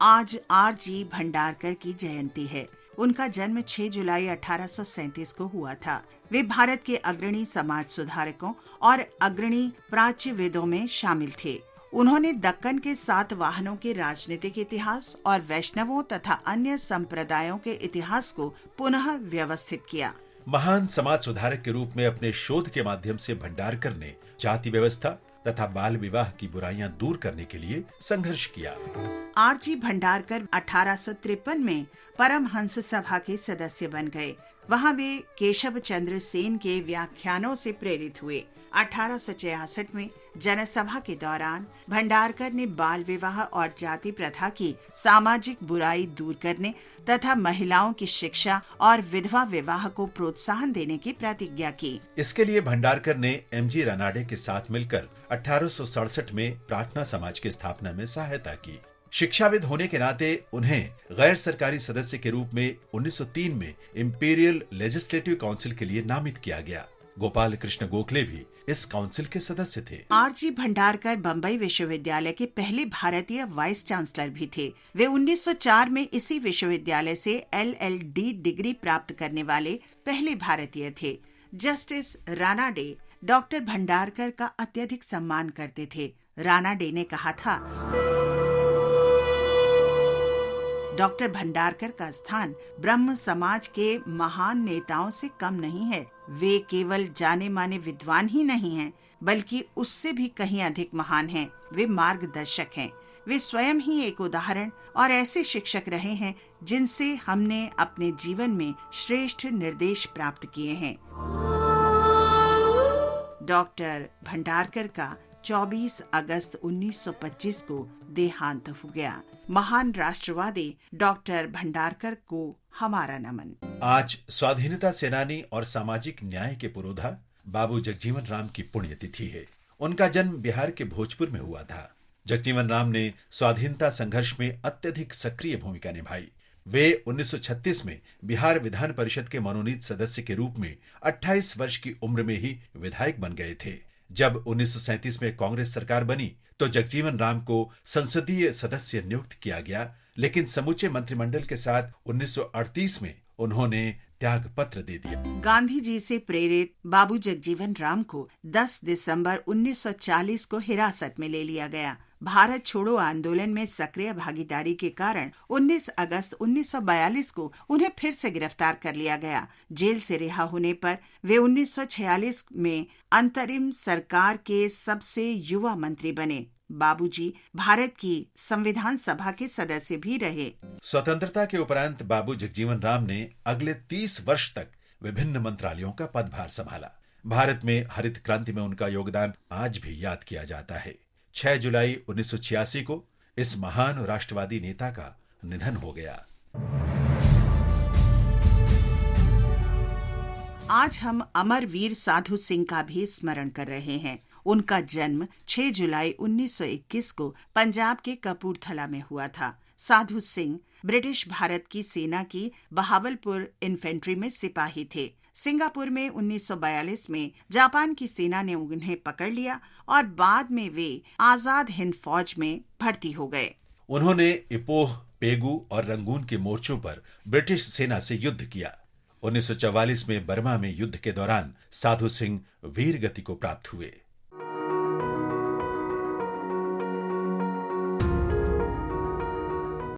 आज R.G. भंडारकर की जयंती है। उनका जन्म 6 जुलाई 1837 को हुआ था। वे भारत के अग्रणी समाज सुधारकों और अग्रणी प्राच्यविदों में शामिल थे। उन्होंने दक्कन के 7 वाहनों के राजनीतिक इतिहास और वैष्णवों तथा अन्य संप्रदायों के इतिहास को पुनः व्यवस्थित किया। महान समाज सुधारक के रूप में अपने शोध के माध्यम से भंडारकर ने जाति व्यवस्था तथा बाल विवाह की बुराइयां दूर करने के लिए संघर्ष किया। R.G. भंडारकर 1853 में परमहंस सभा के सदस्य बन गए। वहां वे केशव चंद्र सेन के व्याख्यानों से प्रेरित हुए। 1866 में जनसभा के दौरान भंडारकर ने बाल विवाह और जाति प्रथा की सामाजिक बुराई दूर करने तथा महिलाओं की शिक्षा और विधवा विवाह को प्रोत्साहन देने की प्रतिज्ञा की। इसके लिए भंडारकर ने M.G. रानाडे के साथ मिलकर 1867 में प्रार्थना समाज की स्थापना में सहायता की। शिक्षाविद होने के नाते उन्हें गैर सरकारी सदस्य के रूप में 1903 में इंपीरियल लेजिस्लेटिव काउंसिल के लिए नामित किया गया। गोपाल कृष्ण गोखले भी इस काउंसिल के सदस्य थे। R.G. भंडारकर बम्बई विश्वविद्यालय के पहले भारतीय वाइस चांसलर भी थे। वे 1904 में इसी विश्वविद्यालय से LL.D. डिग्री प्राप्त करने वाले पहले भारतीय थे। जस्टिस रानाडे डॉक्टर भंडारकर का अत्यधिक सम्मान करते थे। रानाडे ने कहा था, डॉक्टर भंडारकर का स्थान ब्रह्म समाज के महान नेताओं से कम नहीं है। वे केवल जाने माने विद्वान ही नहीं हैं, बल्कि उससे भी कहीं अधिक महान हैं। वे मार्गदर्शक हैं। वे स्वयं ही एक उदाहरण और ऐसे शिक्षक रहे हैं जिनसे हमने अपने जीवन में श्रेष्ठ निर्देश प्राप्त किए हैं। डॉक्टर भंडारकर का 24 अगस्त 1925 को देहांत हो गया। महान राष्ट्रवादी डॉक्टर भंडारकर को हमारा नमन। आज स्वाधीनता सेनानी और सामाजिक न्याय के पुरोधा बाबू जगजीवन राम की पुण्यतिथि है। उनका जन्म बिहार के भोजपुर में हुआ था। जगजीवन राम ने स्वाधीनता संघर्ष में अत्यधिक सक्रिय भूमिका निभाई। वे 1936 में बिहार विधान परिषद के मनोनीत सदस्य के रूप में 28 वर्ष की उम्र में ही विधायक बन गए थे। जब 1937 में कांग्रेस सरकार बनी तो जगजीवन राम को संसदीय सदस्य नियुक्त किया गया, लेकिन समूचे मंत्रिमंडल के साथ 1938 में उन्होंने त्याग पत्र दे दिया। गांधी जी से प्रेरित बाबू जगजीवन राम को 10 दिसंबर 1940 को हिरासत में ले लिया गया। भारत छोड़ो आंदोलन में सक्रिय भागीदारी के कारण 19 अगस्त 1942 को उन्हें फिर से गिरफ्तार कर लिया गया। जेल से रिहा होने पर वे 1946 में अंतरिम सरकार के सबसे युवा मंत्री बने। बाबूजी भारत की संविधान सभा के सदस्य भी रहे। स्वतंत्रता के उपरांत बाबू जगजीवन राम ने अगले 30 वर्ष तक विभिन्न मंत्रालयों का पदभार संभाला। भारत में हरित क्रांति में उनका योगदान आज भी याद किया जाता है। 6 जुलाई 1986 को इस महान राष्ट्रवादी नेता का निधन हो गया। आज हम अमर वीर साधु सिंह का भी स्मरण कर रहे हैं। उनका जन्म 6 जुलाई 1921 को पंजाब के कपूरथला में हुआ था। साधु सिंह ब्रिटिश भारत की सेना की बहावलपुर इन्फेंट्री में सिपाही थे। सिंगापुर में 1942 में जापान की सेना ने उन्हें पकड़ लिया और बाद में वे आजाद हिंद फौज में भर्ती हो गए। उन्होंने इपोह, पेगू और रंगून के मोर्चों पर ब्रिटिश सेना से युद्ध किया। 1944 में बर्मा में युद्ध के दौरान साधु सिंह वीर गति को प्राप्त हुए।